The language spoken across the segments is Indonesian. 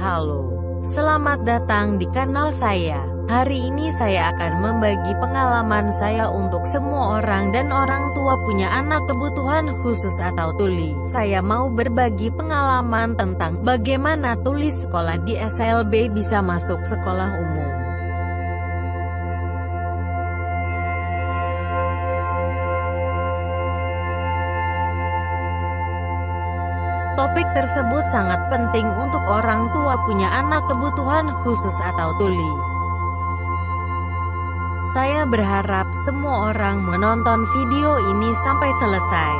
Halo, selamat datang di kanal saya. Hari ini saya akan membagi pengalaman saya untuk semua orang dan orang tua punya anak kebutuhan khusus atau tuli. Saya mau berbagi pengalaman tentang bagaimana tuli sekolah di SLB bisa masuk sekolah umum. Topik tersebut sangat penting untuk orang tua punya anak kebutuhan khusus atau tuli. Saya berharap semua orang menonton video ini sampai selesai.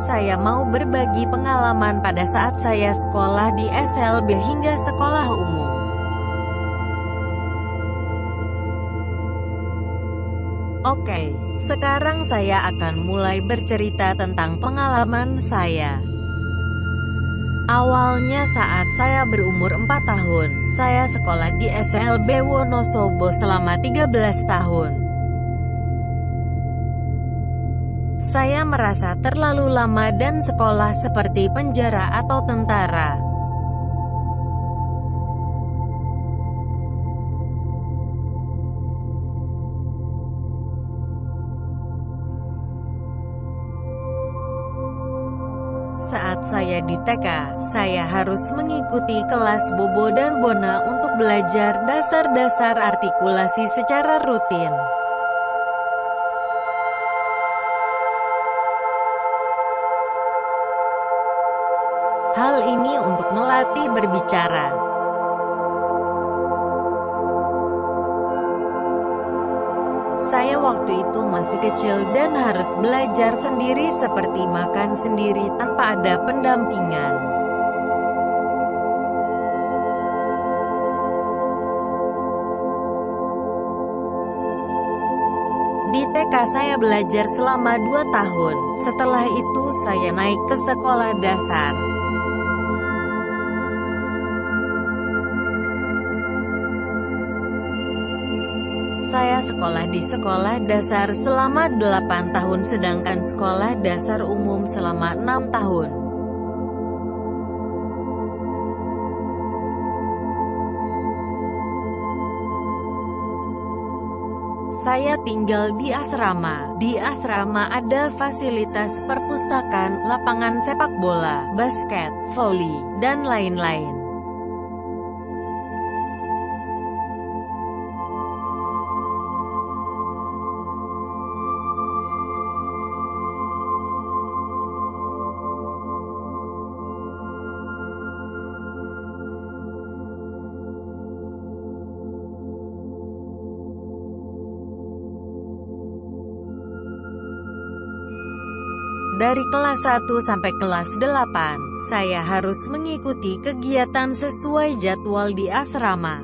Saya mau berbagi pengalaman pada saat saya sekolah di SLB hingga sekolah umum. Oke, sekarang saya akan mulai bercerita tentang pengalaman saya. Awalnya saat saya berumur 4 tahun, saya sekolah di SLB Wonosobo selama 13 tahun. Saya merasa terlalu lama dan sekolah seperti penjara atau tentara. Saat saya di TK, saya harus mengikuti kelas Bobo dan Bona untuk belajar dasar-dasar artikulasi secara rutin. Hal ini untuk melatih berbicara. Saya waktu itu masih kecil dan harus belajar sendiri seperti makan sendiri tanpa ada pendampingan. Di TK saya belajar selama 2 tahun, setelah itu saya naik ke sekolah dasar. Saya sekolah di sekolah dasar selama 8 tahun sedangkan sekolah dasar umum selama 6 tahun. Saya tinggal di asrama. Di asrama ada fasilitas perpustakaan, lapangan sepak bola, basket, voli, dan lain-lain. Dari kelas 1 sampai kelas 8, saya harus mengikuti kegiatan sesuai jadwal di asrama.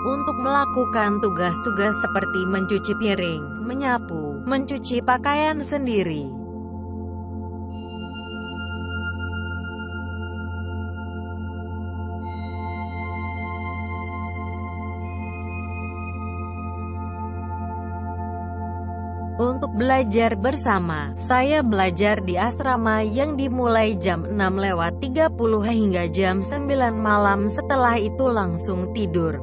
Untuk melakukan tugas-tugas seperti mencuci piring, menyapu, mencuci pakaian sendiri. Untuk belajar bersama, saya belajar di asrama yang dimulai jam 6.30 hingga jam 9 malam, setelah itu langsung tidur.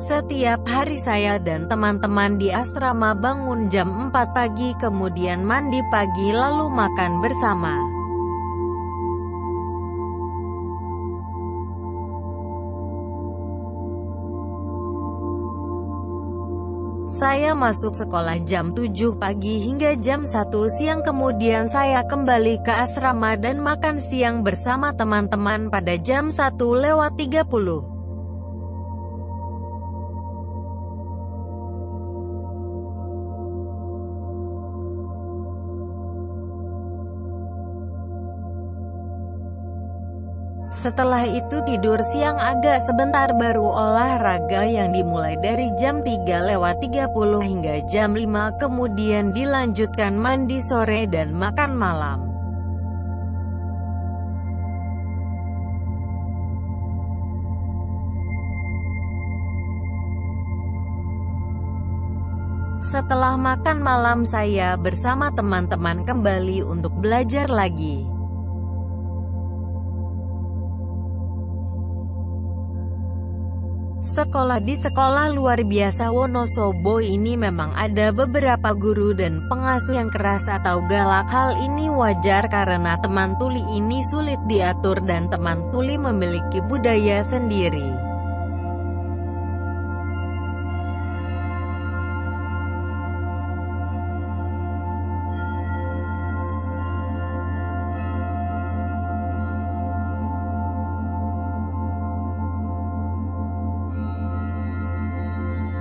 Setiap hari saya dan teman-teman di asrama bangun jam 4 pagi kemudian mandi pagi lalu makan bersama. Saya masuk sekolah jam 7 pagi hingga jam 1 siang kemudian saya kembali ke asrama dan makan siang bersama teman-teman pada jam 1.30. Setelah itu tidur siang agak sebentar baru olahraga yang dimulai dari jam 3:30 hingga jam 5, kemudian dilanjutkan mandi sore dan makan malam. Setelah makan malam saya bersama teman-teman kembali untuk belajar lagi. Di sekolah luar biasa Wonosobo ini memang ada beberapa guru dan pengasuh yang keras atau galak. Hal ini wajar karena teman tuli ini sulit diatur dan teman tuli memiliki budaya sendiri.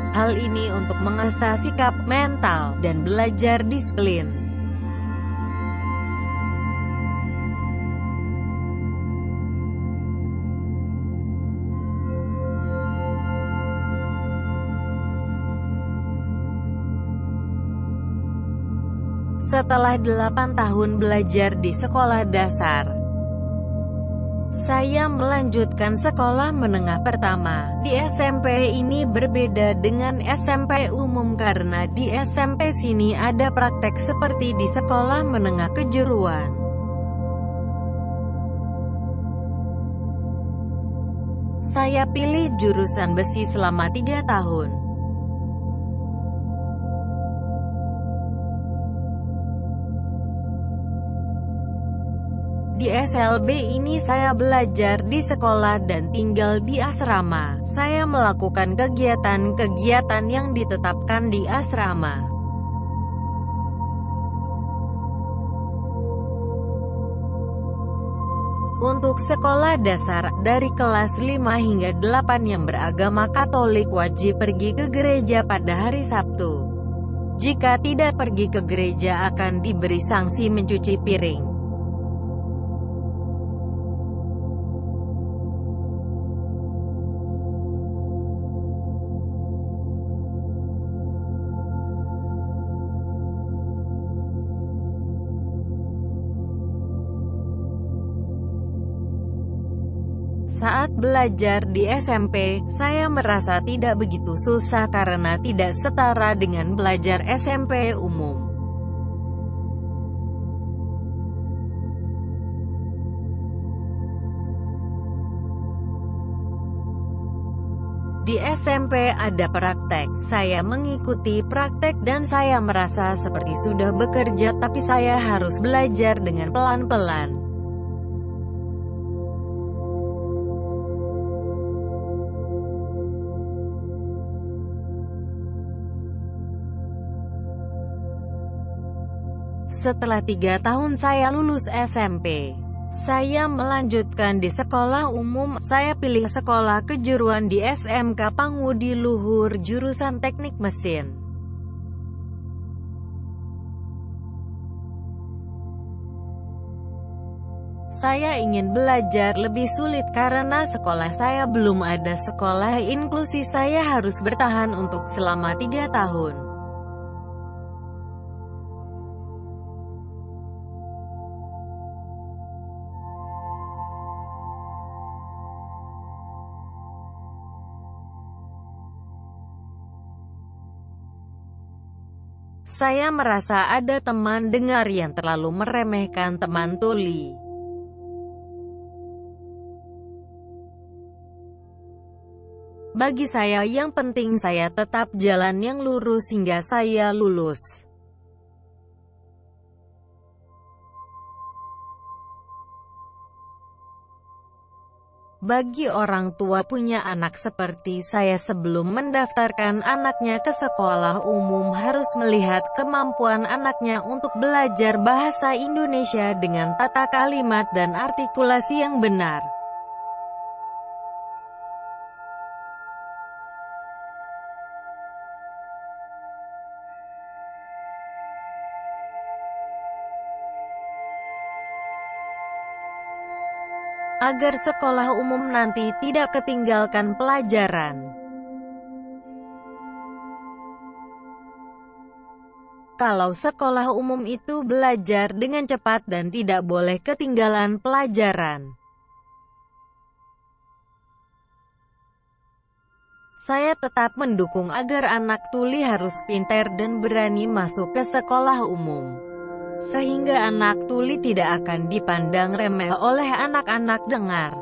Hal ini untuk mengasah sikap, mental, dan belajar disiplin. Setelah 8 tahun belajar di sekolah dasar, saya melanjutkan sekolah menengah pertama. Di SMP ini berbeda dengan SMP umum karena di SMP sini ada praktek seperti di sekolah menengah kejuruan. Saya pilih jurusan besi selama 3 tahun. Di SLB ini saya belajar di sekolah dan tinggal di asrama. Saya melakukan kegiatan-kegiatan yang ditetapkan di asrama. Untuk sekolah dasar, dari kelas 5 hingga 8 yang beragama Katolik wajib pergi ke gereja pada hari Sabtu. Jika tidak pergi ke gereja akan diberi sanksi mencuci piring. Saat belajar di SMP, saya merasa tidak begitu susah karena tidak setara dengan belajar SMP umum. Di SMP ada praktek, saya mengikuti praktek dan saya merasa seperti sudah bekerja, tapi saya harus belajar dengan pelan-pelan. Setelah 3 tahun saya lulus SMP. Saya melanjutkan di sekolah umum. Saya pilih sekolah kejuruan di SMK Pangudi Luhur jurusan Teknik Mesin. Saya ingin belajar lebih sulit karena sekolah saya belum ada sekolah inklusi. Saya harus bertahan untuk selama 3 tahun. Saya merasa ada teman dengar yang terlalu meremehkan teman tuli. Bagi saya yang penting saya tetap jalan yang lurus hingga saya lulus. Bagi orang tua punya anak seperti saya sebelum mendaftarkan anaknya ke sekolah umum harus melihat kemampuan anaknya untuk belajar bahasa Indonesia dengan tata kalimat dan artikulasi yang benar. agar sekolah umum nanti tidak ketinggalkan pelajaran. Kalau sekolah umum itu belajar dengan cepat dan tidak boleh ketinggalan pelajaran. Saya tetap mendukung agar anak tuli harus pintar dan berani masuk ke sekolah umum. Sehingga anak tuli tidak akan dipandang remeh oleh anak-anak dengar.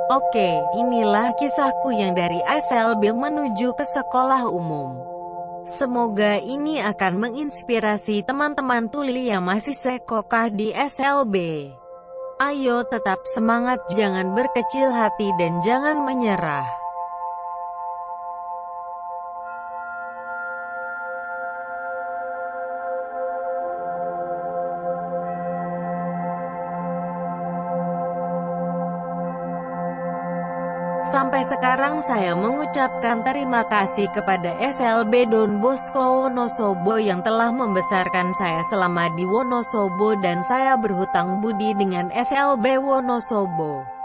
Oke, inilah kisahku yang dari SLB menuju ke sekolah umum. Semoga ini akan menginspirasi teman-teman tuli yang masih sekolah di SLB. Ayo tetap semangat, jangan berkecil hati dan jangan menyerah. Sampai sekarang saya mengucapkan terima kasih kepada SLB Don Bosco Wonosobo yang telah membesarkan saya selama di Wonosobo dan saya berhutang budi dengan SLB Wonosobo.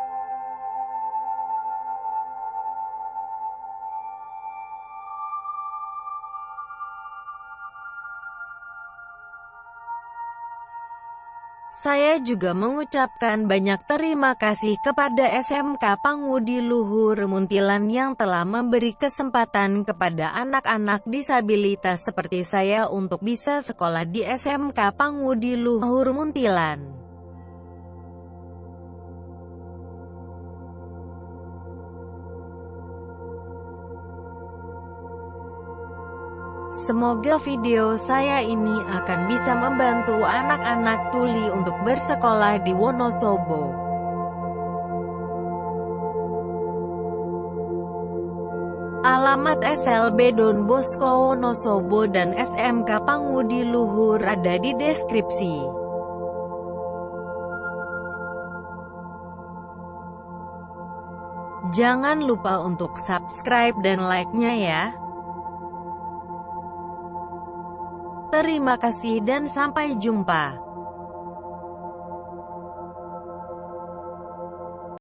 Saya juga mengucapkan banyak terima kasih kepada SMK Pangudi Luhur Muntilan yang telah memberi kesempatan kepada anak-anak disabilitas seperti saya untuk bisa sekolah di SMK Pangudi Luhur Muntilan. Semoga video saya ini akan bisa membantu anak-anak tuli untuk bersekolah di Wonosobo. Alamat SLB Don Bosco Wonosobo dan SMK Pangudi Luhur ada di deskripsi. Jangan lupa untuk subscribe dan like-nya ya. Terima kasih dan sampai jumpa.